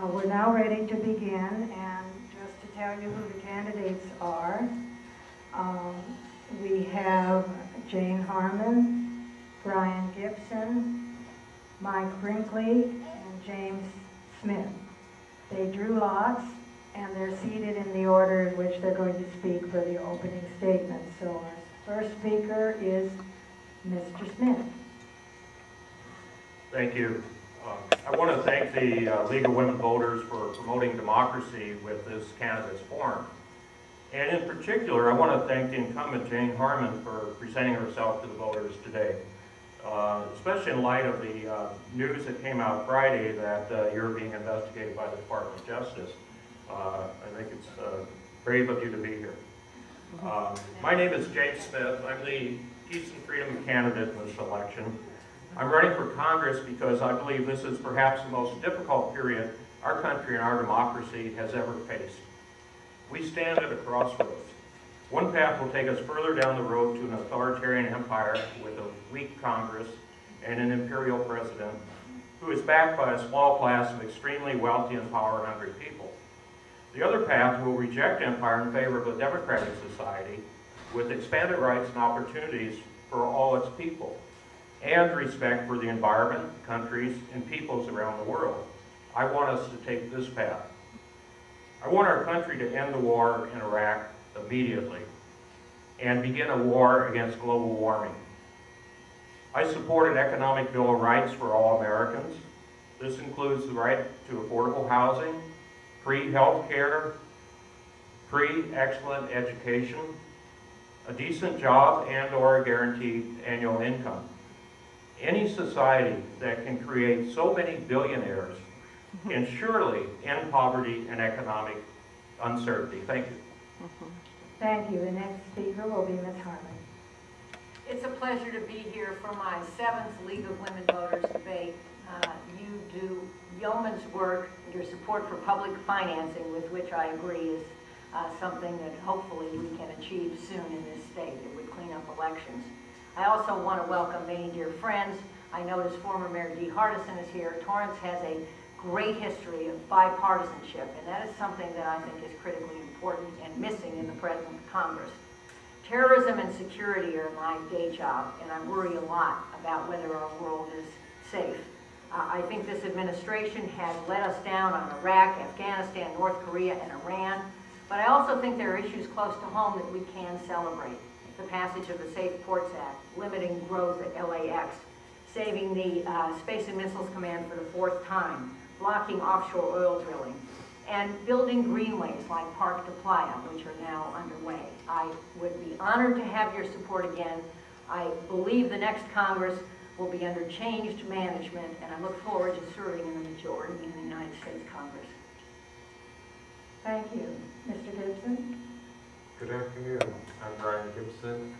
We're now ready to begin, and just to tell you who the candidates are, we have Jane Harman, Brian Gibson, Mike Brinkley, and James Smith. They drew lots, and they're seated in the order in which they're going to speak for the opening statement. So our first speaker is Mr. Smith. Thank you. I want to thank the League of Women Voters for promoting democracy with this candidates forum. And in particular, I want to thank the incumbent Jane Harman for presenting herself to the voters today, especially in light of the news that came out Friday that you're being investigated by the Department of Justice. I think it's brave of you to be here. My name is James Smith. I'm the Peace and Freedom candidate in this election. I'm running for Congress because I believe this is perhaps the most difficult period our country and our democracy has ever faced. We stand at a crossroads. One path will take us further down the road to an authoritarian empire with a weak Congress and an imperial president who is backed by a small class of extremely wealthy and power-hungry people. The other path will reject empire in favor of a democratic society with expanded rights and opportunities for all its people, and respect for the environment, countries, and peoples around the world. I want us to take this path. I want our country to end the war in Iraq immediately and begin a war against global warming. I support an economic Bill of Rights for all Americans. This includes the right to affordable housing, free health care, free excellent education, a decent job, and/or a guaranteed annual income. Any society that can create so many billionaires can surely end poverty and economic uncertainty. Thank you. Thank you. The next speaker will be Ms. Harman. It's a pleasure to be here for my 7th League of Women Voters debate. You do yeoman's work. Your support for public financing, with which I agree, is something that hopefully we can achieve soon in this state. It would clean up elections. I also want to welcome many dear friends. I notice former Mayor Dee Hardison is here. Torrance has a great history of bipartisanship, and that is something that I think is critically important and missing in the present Congress. Terrorism and security are my day job, and I worry a lot about whether our world is safe. I think this administration has let us down on Iraq, Afghanistan, North Korea, and Iran, but I also think there are issues close to home that we can celebrate. The passage of the Safe Ports Act, limiting growth at LAX, saving the Space and Missiles Command for the 4th time, blocking offshore oil drilling, and building greenways like Park de Playa, which are now underway. I would be honored to have your support again. I believe the next Congress will be under changed management, and I look forward to serving in the majority in the United States Congress. Thank you. Mr. Gibson? Good afternoon. I'm Brian Gibson.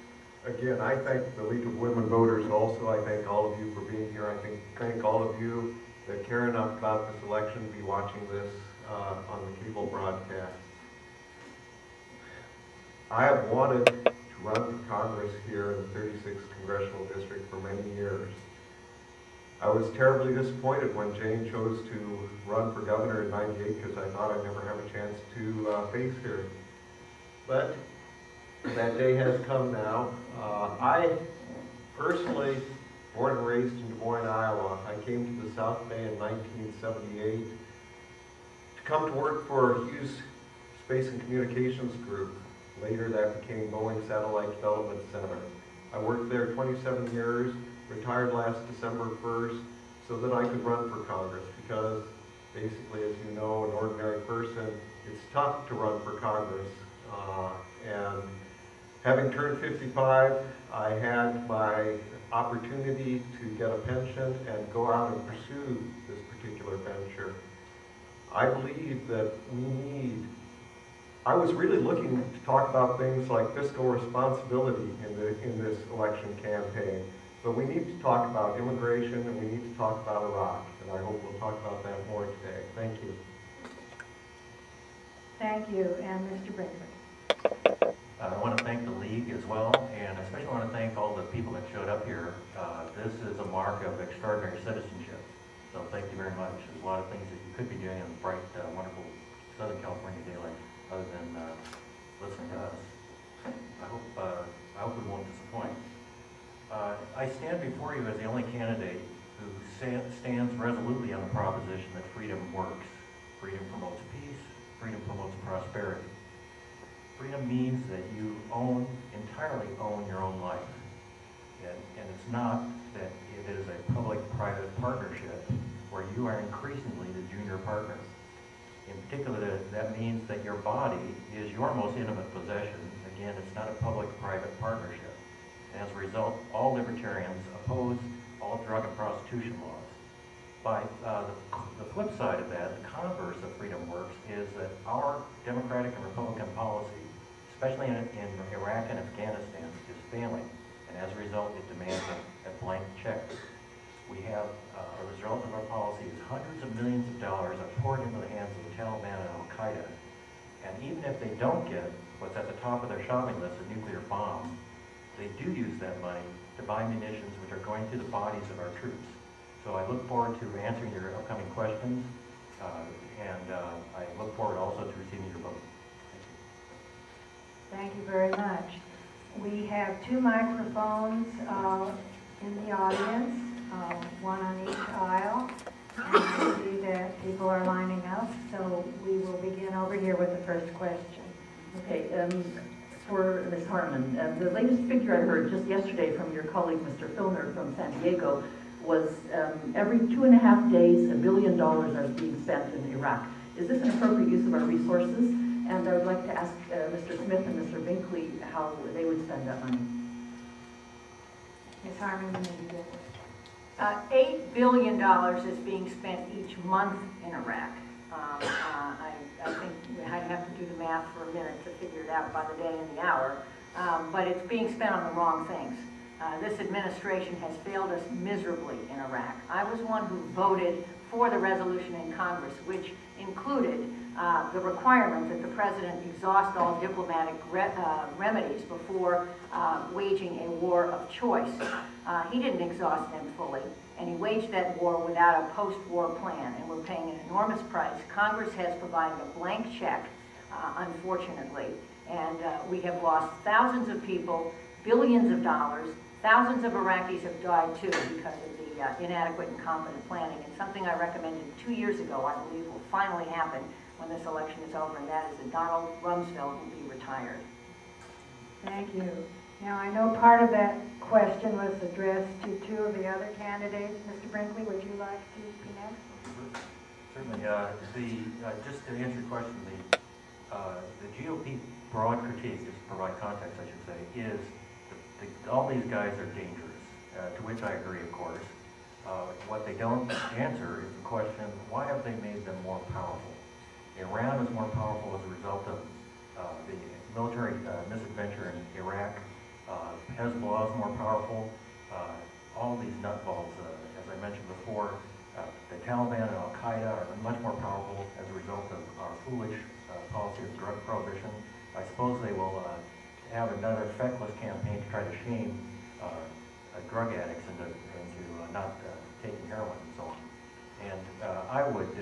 Again, I thank the League of Women Voters, and also I thank all of you for being here. I thank all of you that care enough about this election to be watching this on the cable broadcast. I have wanted to run for Congress here in the 36th Congressional District for many years. I was terribly disappointed when Jane chose to run for governor in '98 because I thought I'd never have a chance to face her. But that day has come now. I personally, born and raised in Des Moines, Iowa, I came to the South Bay in 1978 to come to work for Hughes Space and Communications Group. Later that became Boeing Satellite Development Center. I worked there 27 years, retired last December 1st, so that I could run for Congress because basically, as you know, an ordinary person, it's tough to run for Congress. And having turned 55, I had my opportunity to get a pension and go out and pursue this particular venture. I believe that I was really looking to talk about things like fiscal responsibility in this election campaign. But we need to talk about immigration and we need to talk about Iraq. And I hope we'll talk about that more today. Thank you. Thank you. And Mr. Brinkley. I want to thank the League as well, and especially want to thank all the people that showed up here. This is a mark of extraordinary citizenship. So thank you very much. There's a lot of things that you could be doing in the I stand before you as the only candidate who stands resolutely on the proposition that freedom works. Freedom promotes peace, freedom promotes prosperity. Freedom means that you entirely own your own life. And it's not that it is a public-private partnership where you are increasingly the junior partner. In particular, that means that your body is your most intimate possession. Again, it's not a public-private partnership. And as a result, all libertarians oppose all drug and prostitution laws. By the flip side of that, the converse of freedom works, is that our Democratic and Republican policy, especially in Iraq and Afghanistan, is failing. And as a result, it demands a blank check. We have, a result of our policy is hundreds of millions of dollars are poured into the hands of the Taliban and Al-Qaeda. And even if they don't get what's at the top of their shopping list, a nuclear bomb, they do use that money to buy munitions which are going to the bodies of our troops. So I look forward to answering your upcoming questions, and I look forward also to receiving your vote. Thank you very much. We have 2 microphones in the audience, one on each aisle. And I see that people are lining up, so we will begin over here with the first question. Okay, for Ms. Harman, the latest figure I heard just yesterday from your colleague, Mr. Filner from San Diego, was every 2.5 days, $1 billion are being spent in Iraq. Is this an appropriate use of our resources? And I would like to ask Mr. Smith and Mr. Binkley how they would spend that money. Ms. Harman, you may begin. $8 billion is being spent each month in Iraq. I think I'd have to do the math for a minute to figure it out by the day and the hour, but it's being spent on the wrong things. This administration has failed us miserably in Iraq. I was one who voted for the resolution in Congress, which included the requirement that the president exhaust all diplomatic remedies before waging a war of choice. He didn't exhaust them fully, and he waged that war without a post-war plan, and we're paying an enormous price. Congress has provided a blank check, unfortunately, and we have lost thousands of people, billions of dollars. Thousands of Iraqis have died too because of the inadequate and incompetent planning. And something I recommended 2 years ago, I believe, will finally happen when this election is over, and that is that Donald Rumsfeld will be retired. Thank you. Now, I know part of that question was addressed to 2 of the other candidates. Mr. Brinkley, would you like to be next? Certainly. Just to answer your question, the GOP broad critique, just to provide context, I should say, is all these guys are dangerous, to which I agree, of course. What they don't answer is the question, why have they made them more powerful? Iran is more powerful as a result of the military misadventure in Iraq. Hezbollah is more powerful. All these nutballs, as I mentioned before, the Taliban and Al-Qaeda are much more powerful as a result of our foolish policy of drug prohibition. I suppose they will have another feckless campaign to try to shame drug addicts into not taking heroin and so on. And I would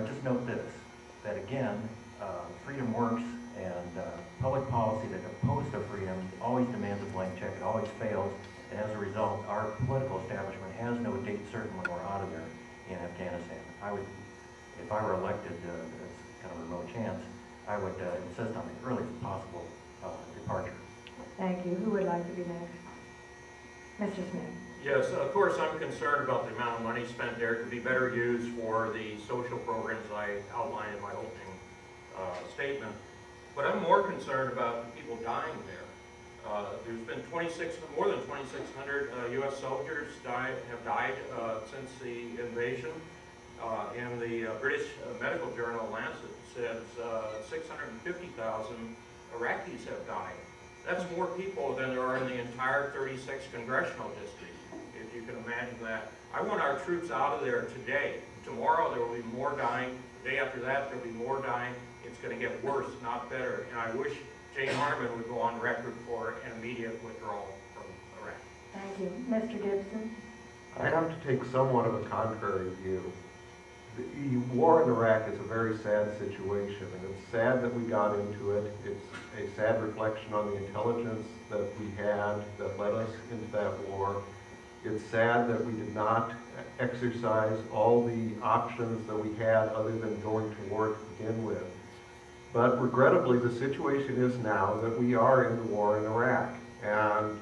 just note this, that again, freedom works, and public policy that opposed to freedom always demands a blank check, it always fails, and as a result, our political establishment has no date certain when we're out of there in Afghanistan. If I were elected, it's kind of a remote chance, I would insist on the earliest possible departure. Thank you. Who would like to be next? Mr. Smith. Yes, of course, I'm concerned about the amount of money spent there. It could be better used for the social programs I outlined in my opening statement. But I'm more concerned about the people dying there. There's been more than 2,600 U.S. soldiers have died since the invasion. And the British medical journal Lancet says 650,000 Iraqis have died. That's more people than there are in the entire 36th Congressional District, if you can imagine that. I want our troops out of there today. Tomorrow there will be more dying. The day after that there will be more dying. It's going to get worse, not better. And I wish Jane Harman would go on record for an immediate withdrawal from Iraq. Thank you. Mr. Gibson. I have to take somewhat of a contrary view. The war in Iraq is a very sad situation, and it's sad that we got into it. It's a sad reflection on the intelligence that we had that led us into that war. It's sad that we did not exercise all the options that we had other than going to war to begin with. But regrettably, the situation is now that we are in the war in Iraq. And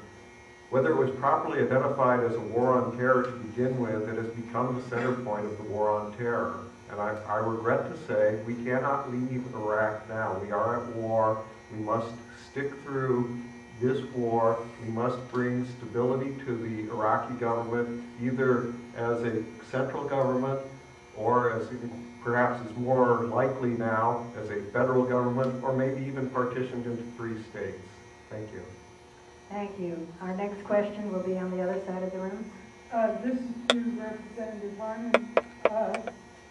whether it was properly identified as a war on terror to begin with, it has become the center point of the war on terror. And I regret to say we cannot leave Iraq now. We are at war. We must stick through this war. We must bring stability to the Iraqi government, either as a central government or as perhaps is more likely now as a federal government, or maybe even partitioned into 3 states. Thank you. Thank you. Our next question will be on the other side of the room. This is to Representative Harman.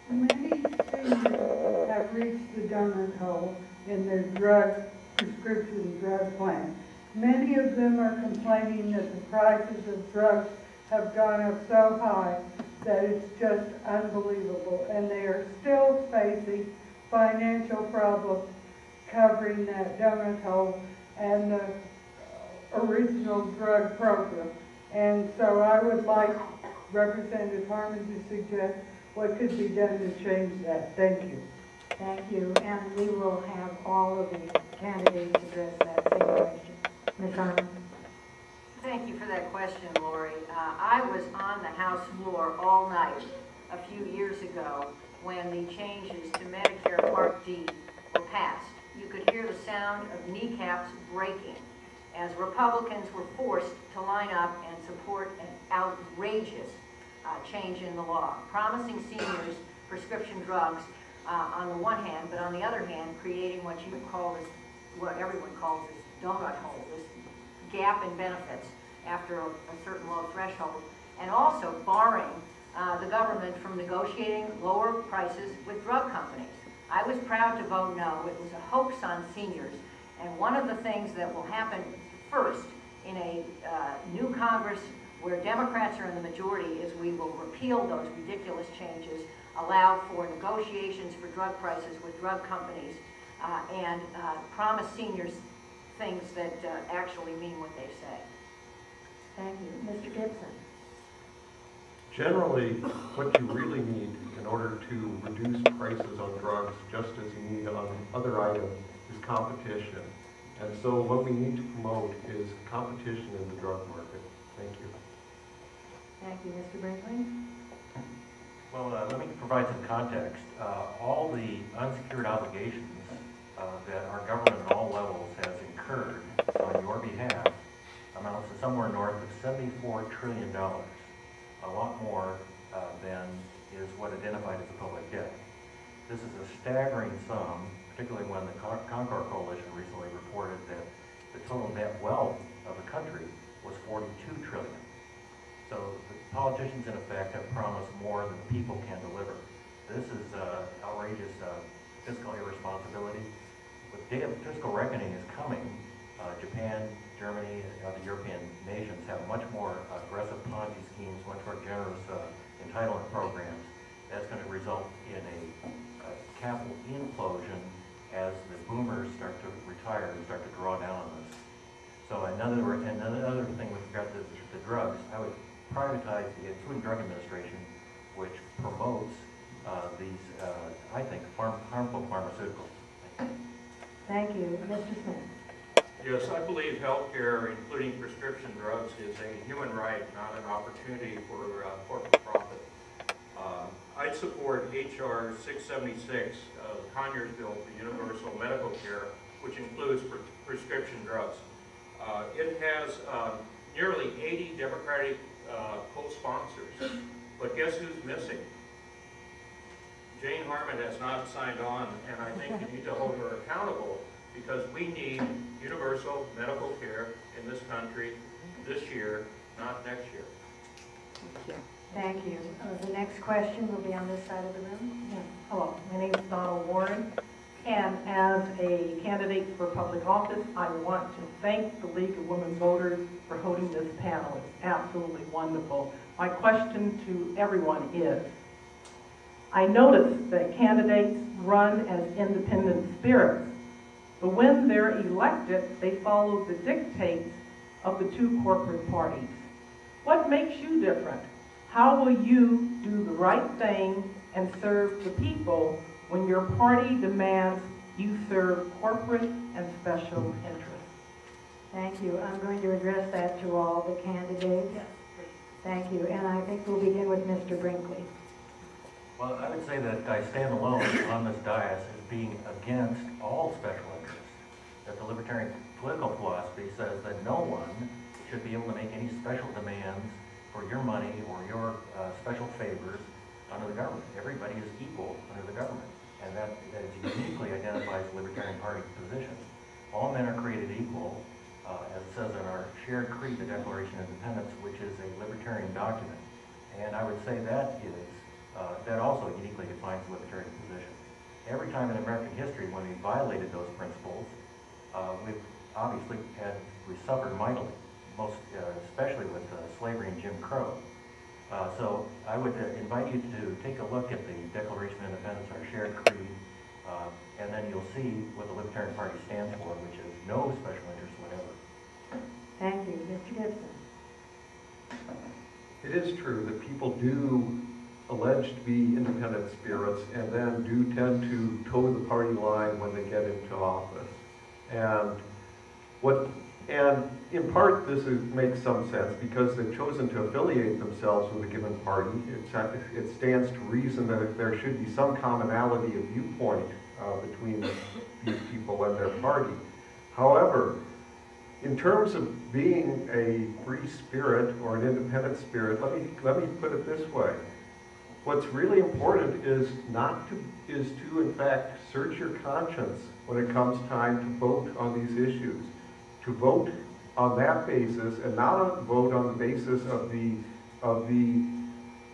Many seniors have reached the donut hole in their prescription drug plan. Many of them are complaining that the prices of drugs have gone up so high that it's just unbelievable, and they are still facing financial problems covering that donut hole and the original drug program. And so I would like Representative Harman to suggest what could be done to change that. Thank you. Thank you, and we will have all of the candidates address that same question. Ms. Harman. Thank you for that question, Lori. I was on the House floor all night a few years ago when the changes to Medicare Part D were passed. You could hear the sound of kneecaps breaking as Republicans were forced to line up and support an outrageous change in the law, promising seniors prescription drugs on the one hand, but on the other hand, creating what you call this, what everyone calls this donut hole, this gap in benefits after a certain low threshold, and also barring the government from negotiating lower prices with drug companies. I was proud to vote no. It was a hoax on seniors, and one of the things that will happen first in a new Congress where Democrats are in the majority is we will repeal those ridiculous changes, allow for negotiations for drug prices with drug companies, and promise seniors things that actually mean what they say. Thank you. Mr. Gibson. Generally, what you really need in order to reduce prices on drugs, just as you need on other items, is competition. And so what we need to promote is competition in the drug market. Thank you. Thank you. Mr. Binkley. Well, let me provide some context. All the unsecured obligations that our government at all levels has incurred on your behalf amounts to somewhere north of $74 trillion, a lot more than is what identified as the public debt. This is a staggering sum, particularly when the Concord Coalition recently reported that the total net wealth of the country was $42 trillion. So the politicians, in effect, have promised more than the people can deliver. This is outrageous fiscal irresponsibility. The day of fiscal reckoning is coming. Japan, Germany, and other European nations have much more aggressive Ponzi schemes, much more generous entitlement programs. That's going to result in a capital implosion as the boomers start to retire and start to draw down on this. So another thing with regard to the drugs, I would privatize the Food and Drug Administration, which promotes these, I think, harmful pharmaceuticals. Thank you. Mr. Smith. Yes, I believe healthcare, including prescription drugs, is a human right, not an opportunity for corporate profit. I'd support H.R. 676, Conyers bill for universal medical care, which includes prescription drugs. It has nearly 80 Democratic co-sponsors, but guess who's missing? Jane Harman has not signed on, and I think you need to hold her accountable because we need universal medical care in this country this year, not next year. Thank you. The next question will be on this side of the room. Yeah. Hello, my name is Donald Warren, and as a candidate for public office, I want to thank the League of Women Voters for holding this panel. It's absolutely wonderful. My question to everyone is, I noticed that candidates run as independent spirits, but when they're elected, they follow the dictates of the two corporate parties. What makes you different? How will you do the right thing and serve the people when your party demands you serve corporate and special interests? Thank you. I'm going to address that to all the candidates. Thank you. And I think we'll begin with Mr. Brinkley. Well, I would say that I stand alone on this dais as being against all special interests. That the libertarian political philosophy says that no one should be able to make any special demands for your money or your special favors under the government. Everybody is equal under the government, and that uniquely identifies the Libertarian Party position. All men are created equal, as it says in our shared creed, the Declaration of Independence, which is a libertarian document. And I would say that that also uniquely defines the libertarian position. Every time in American history when we violated those principles, we suffered mightily, especially with slavery and Jim Crow. So I would invite you to take a look at the Declaration of Independence, our shared creed, and then you'll see what the Libertarian Party stands for, which is no special interest whatever. Thank you. Mr. Gibson. It is true that people do allege to be independent spirits and then do tend to toe the party line when they get into office. And in part this makes some sense because they've chosen to affiliate themselves with a given party. It stands to reason that there should be some commonality of viewpoint between these people and their party. However, in terms of being a free spirit or an independent spirit, let me put it this way. What's really important is to in fact search your conscience when it comes time to vote on these issues. To vote on that basis and not vote on the basis of the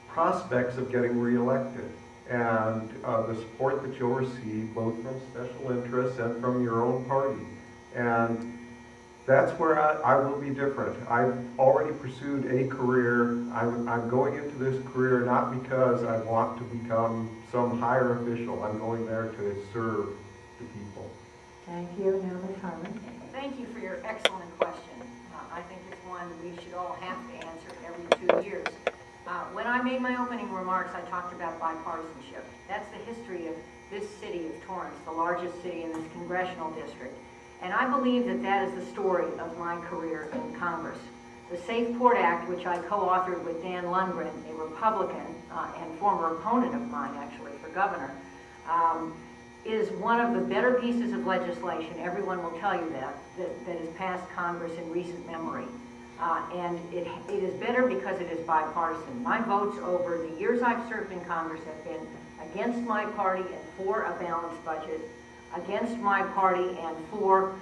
prospects of getting reelected and the support that you'll receive both from special interests and from your own party. And that's where I will be different. I've already pursued a career. I'm going into this career not because I want to become some higher official. I'm going there to serve the people. Thank you. Now Ms. Harman. Thank you for your excellent question. I think it's one we should all have to answer every 2 years. When I made my opening remarks, I talked about bipartisanship. That's the history of this city of Torrance, the largest city in this congressional district. And I believe that that is the story of my career in Congress. The Safe Port Act, which I co-authored with Dan Lundgren, a Republican and former opponent of mine, actually, for governor, is one of the better pieces of legislation, everyone will tell you that has passed Congress in recent memory. And it is better because it is bipartisan. My votes over the years I've served in Congress have been against my party and for a balanced budget, against my party and for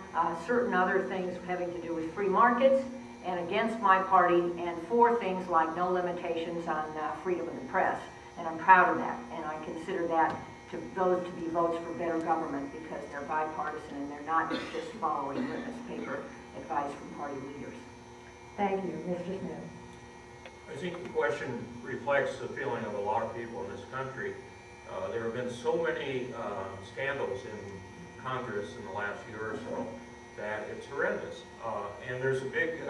certain other things having to do with free markets, and against my party and for things like no limitations on freedom of the press. And I'm proud of that, and I consider those to be votes for better government because they're bipartisan and they're not just following witness paper advice from party leaders. Thank you. Mr. Smith. I think the question reflects the feeling of a lot of people in this country. There have been so many scandals in Congress in the last year or so that it's horrendous. And there's a big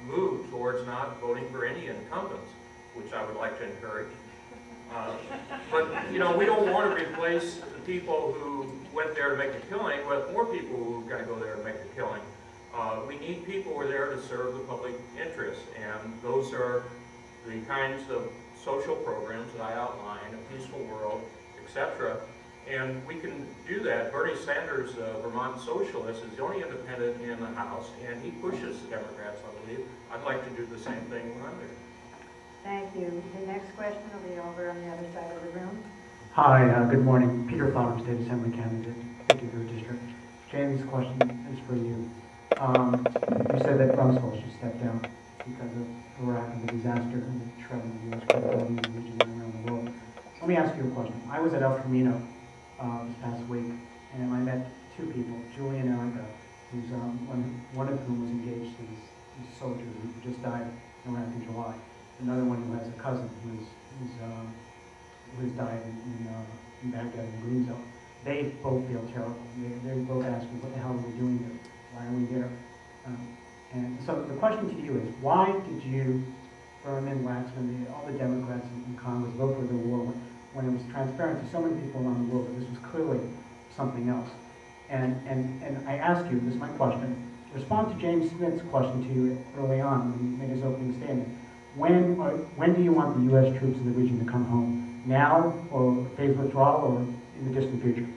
move towards not voting for any incumbents, which I would like to encourage. But, you know, we don't want to replace the people who went there to make a killing with more people who got to go there to make a killing. We need people who are there to serve the public interest, and those are the kinds of social programs that I outlined, a peaceful world, etc. And we can do that. Bernie Sanders, Vermont socialist, is the only independent in the House, and he pushes the Democrats, I believe. I'd like to do the same thing when I'm there. Thank you. The next question will be over on the other side of the room. Hi, good morning. Peter Fowler, State Assembly candidate, 53rd District. Jamie's question is for you. You said that Rumsfeld should step down because of Iraq and the disaster and the shredding of U.S. credibility in the region and around the world. Let me ask you a question. I was at El Camino this past week, and I met two people, Julie and Erica, who's one of whom was engaged to this soldier who just died in Iraq in July. Another one who has a cousin who's died in Baghdad in the Green Zone. They both feel terrible. They both ask me, what the hell are we doing here? Why are we there? And so the question to you is, why did you Furman, Waxman, all the Democrats in Congress vote for the war when it was transparent to so many people around the world that this was clearly something else. And I ask you, this is my question, respond to James Smith's question to you early on when he made his opening statement. When do you want the U.S. troops in the region to come home? Now, or phase withdrawal, or in the distant future?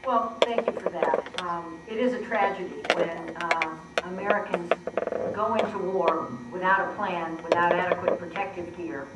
Well, thank you for that. It is a tragedy when Americans go into war without a plan, without adequate protective gear,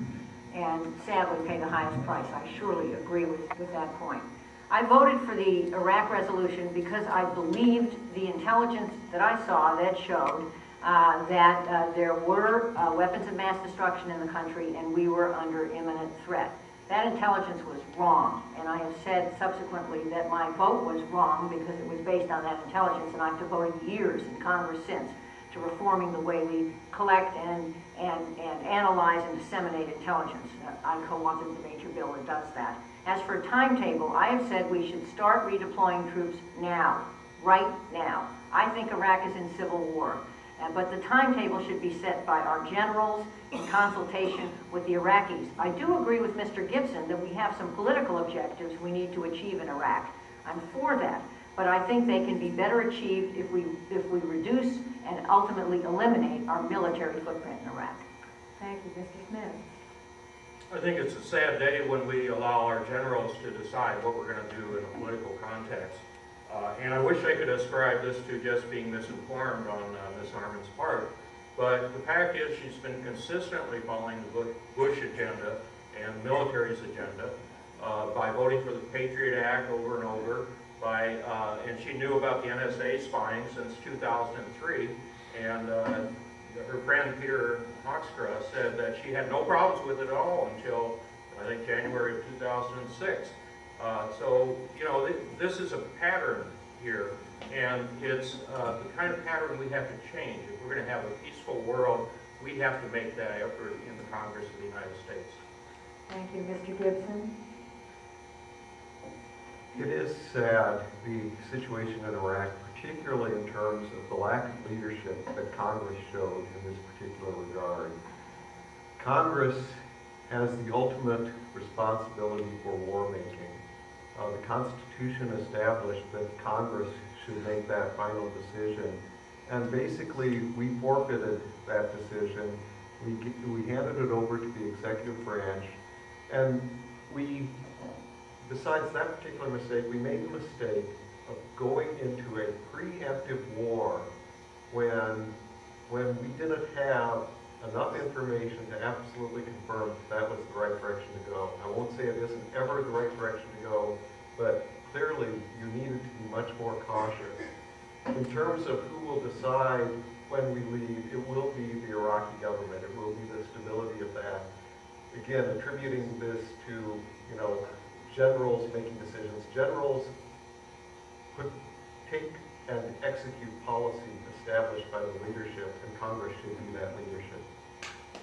and sadly pay the highest price. I surely agree with that point. I voted for the Iraq resolution because I believed the intelligence that I saw that showed that there were weapons of mass destruction in the country and we were under imminent threat. That intelligence was wrong, and I have said subsequently that my vote was wrong because it was based on that intelligence, and I've devoted years in Congress since to reforming the way we collect and analyze and disseminate intelligence. I co-authored the major bill that does that. As for a timetable, I have said we should start redeploying troops now, right now. I think Iraq is in civil war. But the timetable should be set by our generals in consultation with the Iraqis. I do agree with Mr. Gibson that we have some political objectives we need to achieve in Iraq. I'm for that, but I think they can be better achieved if we reduce and ultimately eliminate our military footprint in Iraq. Thank you, Mr. Smith. I think it's a sad day when we allow our generals to decide what we're going to do in a political context. And I wish I could ascribe this to just being misinformed on Ms. Harman's part, but the fact is she's been consistently following the Bush agenda and the military's agenda by voting for the Patriot Act over and over, and she knew about the NSA spying since 2003, and her friend Peter Hoekstra said that she had no problems with it at all until, I think, January of 2006. So, you know, this is a pattern here, and it's the kind of pattern we have to change. If we're going to have a peaceful world, we have to make that effort in the Congress of the United States. Thank you, Mr. Gibson. It is sad, the situation in Iraq, particularly in terms of the lack of leadership that Congress showed in this particular regard. Congress has the ultimate responsibility for war making. The Constitution established that Congress should make that final decision, and basically we forfeited that decision. We handed it over to the executive branch, and besides that particular mistake, we made the mistake of going into a preemptive war when we didn't have enough information to absolutely confirm that was the right direction to go. I won't say it isn't ever the right direction to go, but clearly you needed to be much more cautious. In terms of who will decide when we leave, it will be the Iraqi government. It will be the stability of that. Again, attributing this to, you know, generals making decisions. Generals take and execute policy established by the leadership, and Congress should be that leadership.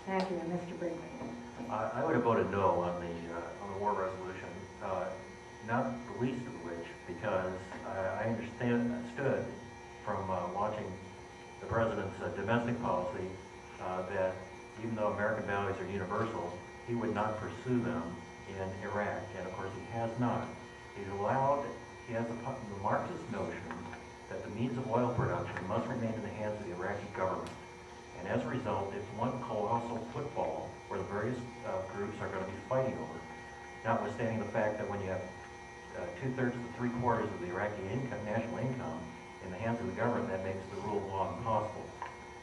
Thank you, Mr. Binkley. I would have voted no on the war resolution, not the least of which because I understood from watching the president's domestic policy that even though American values are universal, he would not pursue them in Iraq, and of course he has not. He has the Marxist notion that the means of oil production must remain in the hands of the Iraqi government. And as a result, it's one colossal football where the various groups are going to be fighting over. Notwithstanding the fact that when you have 2/3 to 3/4 of the Iraqi national income in the hands of the government, that makes the rule of law impossible.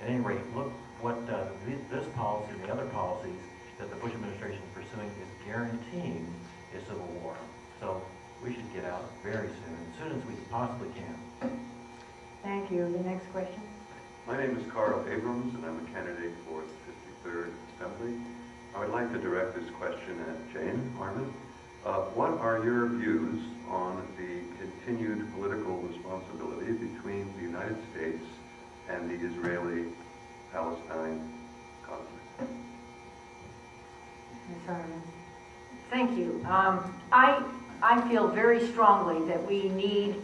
At any rate, look what this policy and the other policies that the Bush administration is pursuing is guaranteeing a civil war. So we should get out very soon, as soon as we possibly can. Thank you. The next question. My name is Carl Abrams, and I'm a candidate for the 53rd Assembly. I would like to direct this question at Jane Harman. What are your views on the continued political responsibility between the United States and the Israeli-Palestine conflict? Ms. Harman. Thank you. I feel very strongly that we need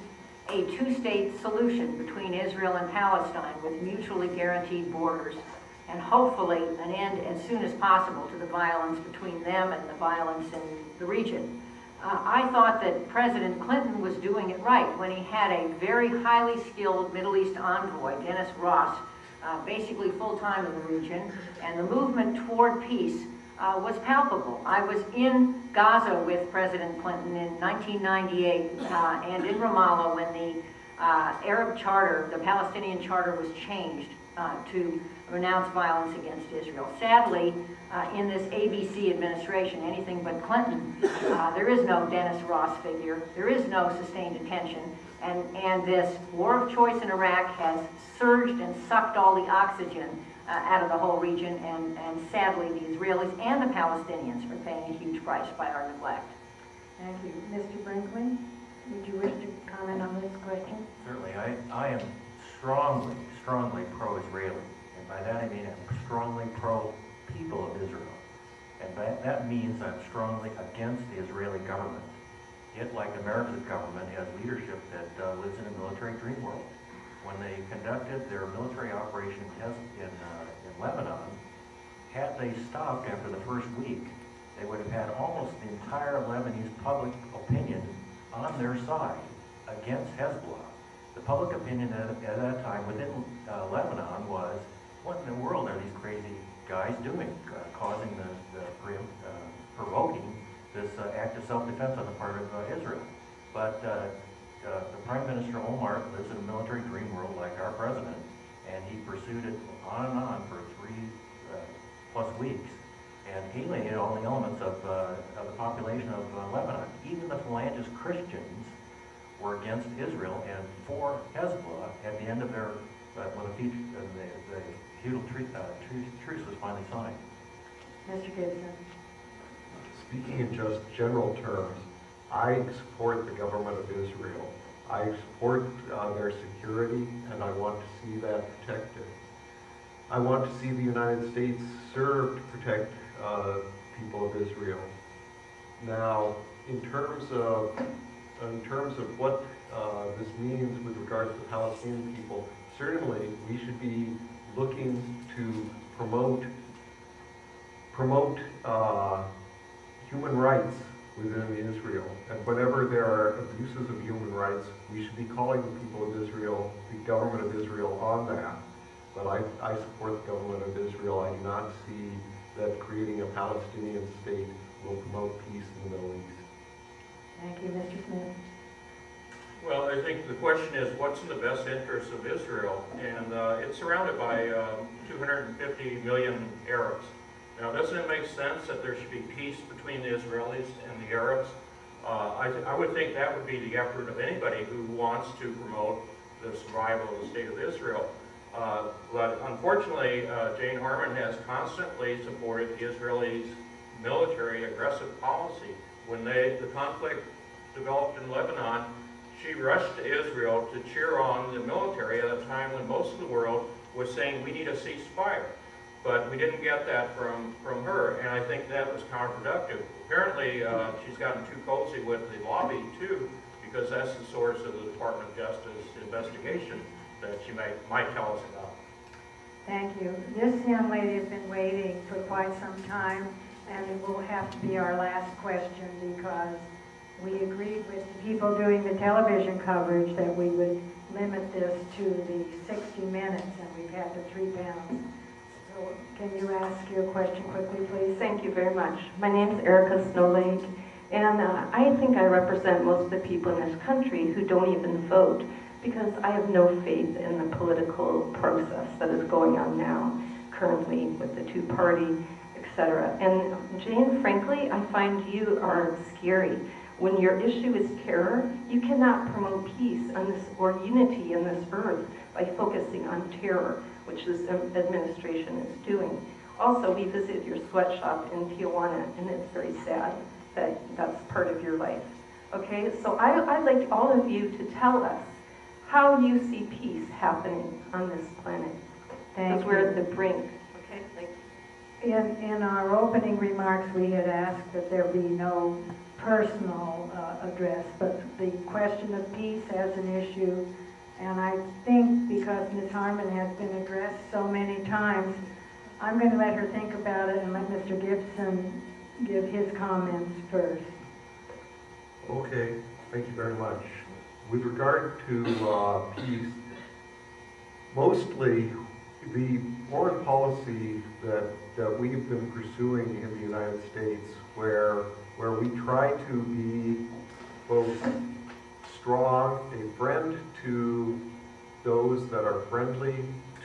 a two-state solution between Israel and Palestine with mutually guaranteed borders and hopefully an end as soon as possible to the violence between them and the violence in the region. I thought that President Clinton was doing it right when he had a very highly skilled Middle East envoy, Dennis Ross, basically full-time in the region, and the movement toward peace was palpable. I was in Gaza with President Clinton in 1998 and in Ramallah when the Arab charter, the Palestinian charter, was changed to renounce violence against Israel. Sadly, in this ABC administration, anything but Clinton, there is no Dennis Ross figure, there is no sustained attention, and this war of choice in Iraq has surged and sucked all the oxygen out of the whole region, and sadly the Israelis and the Palestinians are paying a huge price by our neglect. Thank you. Mr. Binkley, would you wish to comment on this question? Certainly, I am strongly pro-Israeli. And by that I mean I'm strongly pro-people of Israel. And that means I'm strongly against the Israeli government. It, like America's government, has leadership that lives in a military dream world. When they conducted their military operation in Lebanon, had they stopped after the first week, they would have had almost the entire Lebanese public opinion on their side against Hezbollah. The public opinion at that time within Lebanon was, what in the world are these crazy guys doing, causing provoking this act of self-defense on the part of Israel. But the Prime Minister Omar lives in a military dream world like our president, and he pursued it on and on for 3+ weeks and alienated all the elements of the population of Lebanon. Even the Phalanges Christians were against Israel and for Hezbollah at the end of their, when the feudal truce was finally signed. Mr. Gibson. Speaking in just general terms, I support the government of Israel. I support their security, and I want to see that protected. I want to see the United States serve to protect people of Israel. Now, in terms of what this means with regard to the Palestinian people, certainly we should be looking to promote human rights within Israel. And whenever there are abuses of human rights, we should be calling the people of Israel, the government of Israel, on that. But I support the government of Israel. I do not see that creating a Palestinian state will promote peace in the Middle East. Thank you, Mr. Smith. Well, I think the question is, what's in the best interest of Israel? And it's surrounded by 250 million Arabs. Now, doesn't it make sense that there should be peace between the Israelis and the Arabs? I would think that would be the effort of anybody who wants to promote the survival of the state of Israel. But unfortunately, Jane Harman has constantly supported the Israelis' military aggressive policy. When the conflict developed in Lebanon, she rushed to Israel to cheer on the military at a time when most of the world was saying we need a ceasefire. But we didn't get that from her, and I think that was counterproductive. Apparently, she's gotten too cozy with the lobby, too, because that's the source of the Department of Justice investigation that she might tell us about. Thank you. This young lady has been waiting for quite some time, and it will have to be our last question because we agreed with the people doing the television coverage that we would limit this to the 60 minutes, and we've had the 3 panels. So can you ask your question quickly, please? Thank you very much. My name is Erica Snowlake, and I think I represent most of the people in this country who don't even vote because I have no faith in the political process that is going on now, currently with the two-party, etc. And Jane, frankly, I find you are scary. When your issue is terror, you cannot promote peace on this or unity in this earth by focusing on terror, which this administration is doing. Also, we visited your sweatshop in Tijuana, and it's very sad that that's part of your life. Okay, so I'd like all of you to tell us how you see peace happening on this planet. Because we're at the brink. Okay, thank you. In our opening remarks, we had asked that there be no personal address, but the question of peace as an issue, and I think because Ms. Harman has been addressed so many times, I'm going to let her think about it and let Mr. Gibson give his comments first. Okay, thank you very much. With regard to peace, mostly the foreign policy that we've been pursuing in the United States, where we try to be both strong, a friend to those that are friendly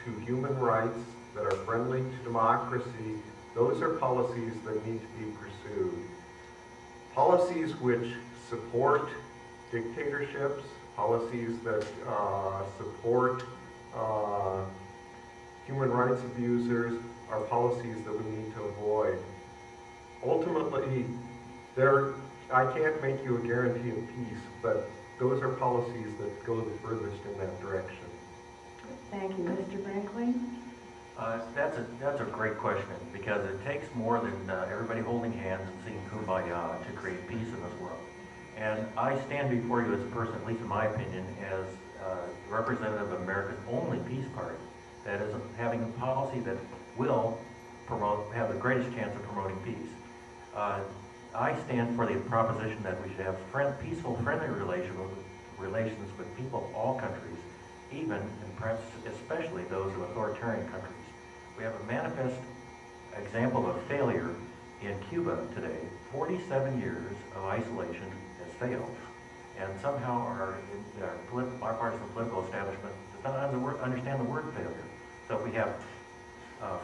to human rights, that are friendly to democracy, those are policies that need to be pursued. Policies which support dictatorships, policies that support human rights abusers are policies that we need to avoid. Ultimately, I can't make you a guarantee of peace, but those are policies that go the furthest in that direction. Thank you. Mr. Brinkley? That's a great question, because it takes more than everybody holding hands and singing Kumbaya to create peace in this world. And I stand before you as a person, at least in my opinion, as representative of America's only peace party, that is having a policy that will have the greatest chance of promoting peace. I stand for the proposition that we should have peaceful, friendly relations with people of all countries, even and perhaps especially those of authoritarian countries. We have a manifest example of failure in Cuba today. 47 years of isolation has failed, and somehow our bipartisan political establishment does not understand the word failure. So we have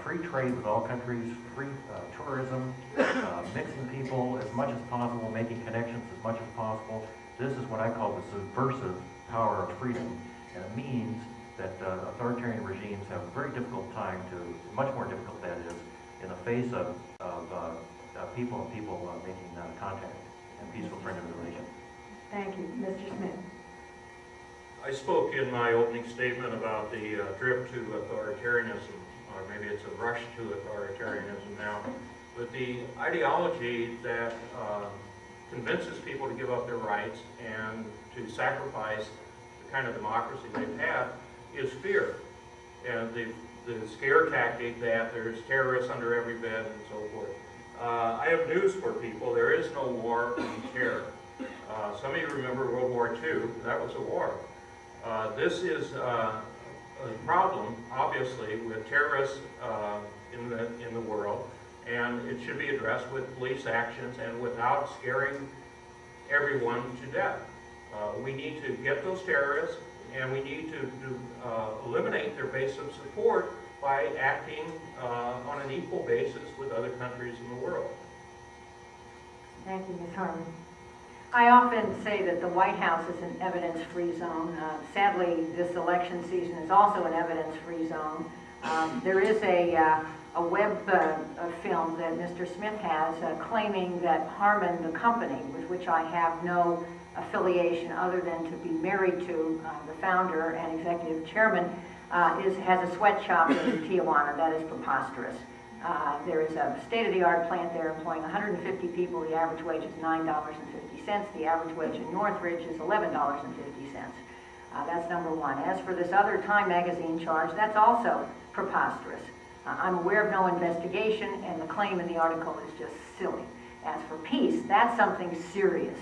free trade with all countries, free tourism, mixing people as much as possible, making connections as much as possible. This is what I call the subversive power of freedom, and it means that authoritarian regimes have a very difficult time much more difficult that is, in the face of people making contact and peaceful friendly relations. Thank you. Mr. Smith? I spoke in my opening statement about the drift to authoritarianism, or maybe it's a rush to authoritarianism now, but the ideology that convinces people to give up their rights and to sacrifice the kind of democracy they've had is fear. And the scare tactic that there's terrorists under every bed and so forth. I have news for people. There is no war on terror. Some of you remember World War II. That was a war. This is a problem, obviously, with terrorists in the world, and it should be addressed with police actions and without scaring everyone to death. We need to get those terrorists, and we need to eliminate their base of support by acting on an equal basis with other countries in the world. Thank you, Ms. Harman. I often say that the White House is an evidence-free zone. Sadly, this election season is also an evidence-free zone. There is a web film that Mr. Smith has claiming that Harman, the company, with which I have no affiliation other than to be married to the founder and executive chairman, has a sweatshop in Tijuana. That is preposterous. There is a state-of-the-art plant there employing 150 people. The average wage is $9.50. The average wage in Northridge is $11.50. That's number one. As for this other Time magazine charge, that's also preposterous. I'm aware of no investigation, and the claim in the article is just silly. As for peace, that's something serious.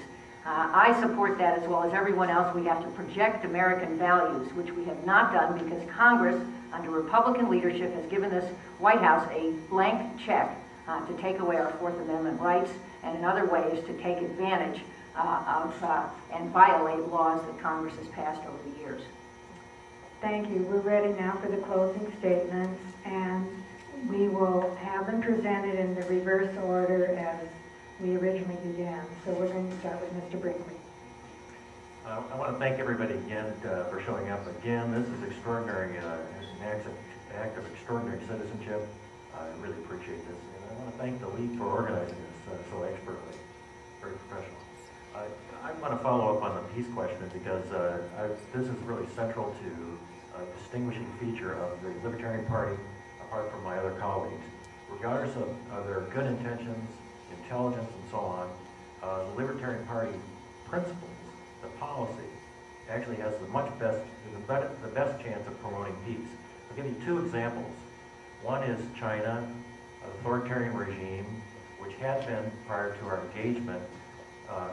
I support that as well as everyone else. We have to project American values, which we have not done because Congress, under Republican leadership, has given this White House a blank check to take away our Fourth Amendment rights and in other ways to take advantage of and violate laws that Congress has passed over the years. Thank you. We're ready now for the closing statements, and we will have them presented in the reverse order as we originally began. So we're going to start with Mr. Brinkley. I want to thank everybody again for showing up again. This is extraordinary. It's an act of extraordinary citizenship. I really appreciate this. And I want to thank the League for organizing this so expertly. Very professional. I want to follow up on the peace question because this is really central to a distinguishing feature of the Libertarian Party, apart from my other colleagues. Regardless of their good intentions, intelligence, and so on, the Libertarian Party principles, the policy, actually has the best chance of promoting peace. I'll give you two examples. One is China, an authoritarian regime, which had been, prior to our engagement,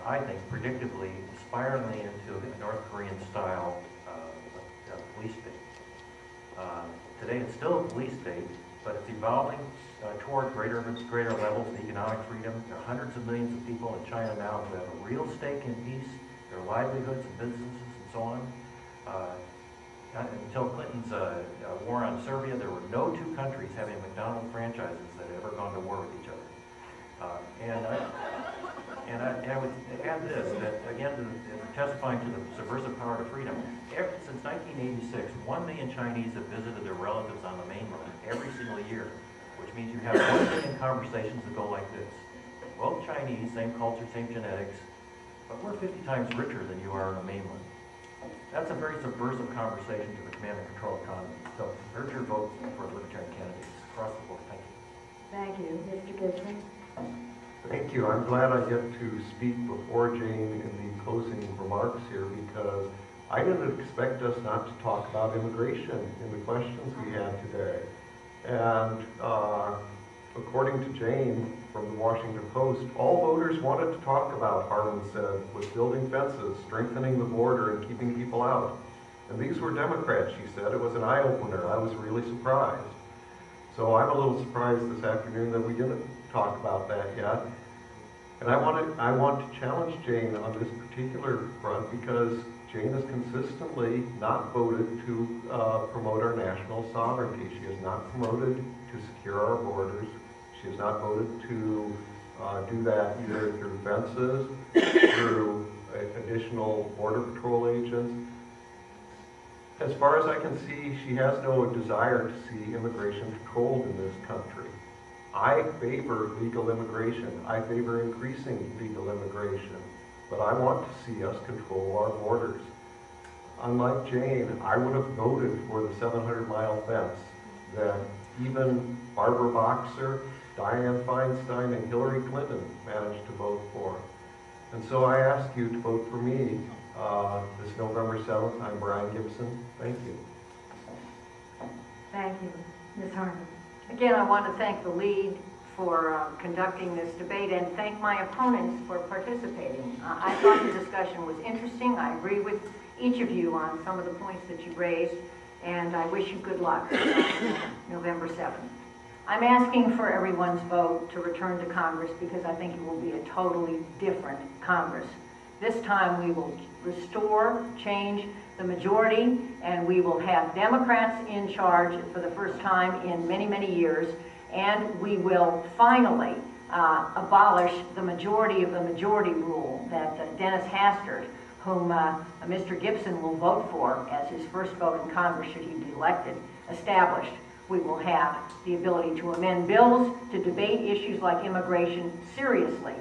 I think, predictably, spiraling into a North Korean-style police state. Today, it's still a police state, but it's evolving toward greater levels of economic freedom. There are hundreds of millions of people in China now who have a real stake in peace, their livelihoods and businesses and so on. Until Clinton's war on Serbia, there were no two countries having McDonald's franchises that had ever gone to war with each other. I would add this, that again, testifying to the subversive power to freedom, since 1986, 1 million Chinese have visited their relatives on the mainland every single year, which means you have 1 million conversations that go like this. Both Chinese, same culture, same genetics, but we're 50 times richer than you are on the mainland. That's a very subversive conversation to the command and control economy. So urge your vote for libertarian candidates across the board. Thank you. Thank you. Mr. Gibson? Thank you. I'm glad I get to speak before Jane in the closing remarks here, because I didn't expect us not to talk about immigration in the questions we had today. And according to Jane from the Washington Post, all voters wanted to talk about, Harman said, was building fences, strengthening the border, and keeping people out. And these were Democrats, she said. It was an eye-opener. I was really surprised. So I'm a little surprised this afternoon that we didn't talk about that yet. And I want to challenge Jane on this particular front, because Jane has consistently not voted to promote our national sovereignty. She has not promoted to secure our borders. She has not voted to do that either through fences, through additional border patrol agents. As far as I can see, she has no desire to see immigration controlled in this country. I favor legal immigration. I favor increasing legal immigration. But I want to see us control our borders. Unlike Jane, I would have voted for the 700-mile fence that even Barbara Boxer, Dianne Feinstein, and Hillary Clinton managed to vote for. And so I ask you to vote for me this November 7th. I'm Brian Gibson. Thank you. Thank you. Ms. Harman? Again, I want to thank the lead for conducting this debate and thank my opponents for participating. I thought the discussion was interesting. I agree with each of you on some of the points that you raised, and I wish you good luck on November 7th. I'm asking for everyone's vote to return to Congress because I think it will be a totally different Congress. This time we will restore, change the majority, and we will have Democrats in charge for the first time in many, many years, and we will finally abolish the majority of the majority rule that Dennis Hastert, whom Mr. Gibson will vote for as his first vote in Congress should he be elected, established. We will have the ability to amend bills, to debate issues like immigration seriously.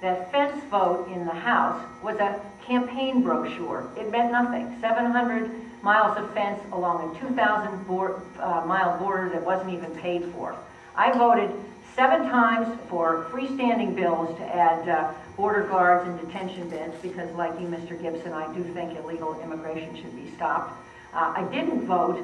That fence vote in the House was a campaign brochure. It meant nothing. 700 miles of fence along a 2,000-mile border that wasn't even paid for. I voted 7 times for freestanding bills to add border guards and detention beds because, like you, Mr. Gibson, I do think illegal immigration should be stopped. I didn't vote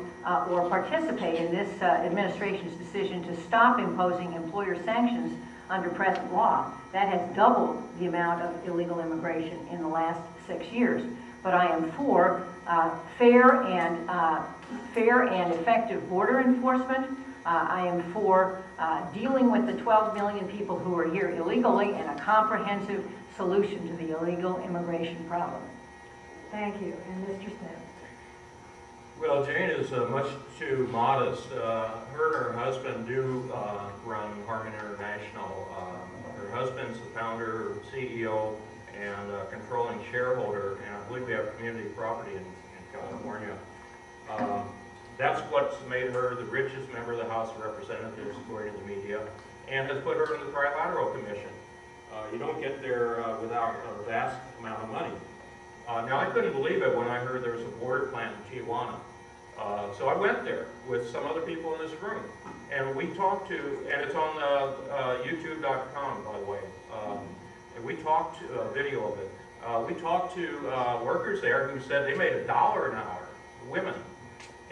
or participate in this administration's decision to stop imposing employer sanctions under present law. That has doubled the amount of illegal immigration in the last 6 years. But I am for fair and effective border enforcement. I am for dealing with the 12 million people who are here illegally and a comprehensive solution to the illegal immigration problem. Thank you. And Mr. Smith? Well, Jane is much too modest. Her and her husband do run Harman International. Her husband's the founder, CEO, and controlling shareholder, and I believe we have community property in California. That's what's made her the richest member of the House of Representatives, according to the media, and has put her in the Trilateral Commission. You don't get there without a vast amount of money. Now, I couldn't believe it when I heard there was a border plant in Tijuana. So I went there with some other people in this room, and we talked to, and it's on YouTube.com, by the way, and we talked to a video of it. We talked to workers there who said they made $1 an hour, women,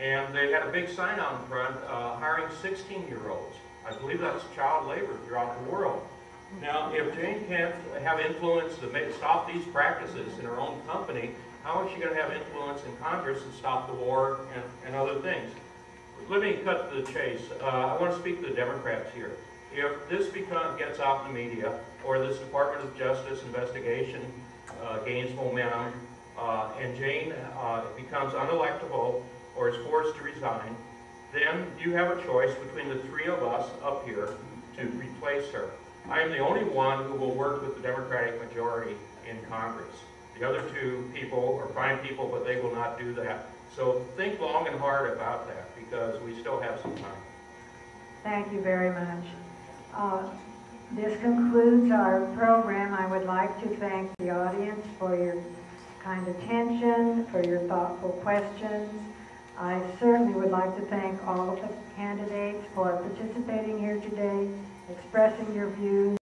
and they had a big sign out in front, hiring hiring 16-year-olds. I believe that's child labor throughout the world. Now, if Jane can't have influence to stop these practices in her own company, how is she going to have influence in Congress to stop the war and other things? Let me cut to the chase. I want to speak to the Democrats here. If this gets out in the media, or this Department of Justice investigation gains momentum, and Jane becomes unelectable or is forced to resign, then you have a choice between the three of us up here to replace her. I am the only one who will work with the Democratic majority in Congress. The other two people are fine people, but they will not do that. So think long and hard about that, because we still have some time. Thank you very much. This concludes our program. I would like to thank the audience for your kind attention, for your thoughtful questions. I certainly would like to thank all of the candidates for participating here today, expressing your views.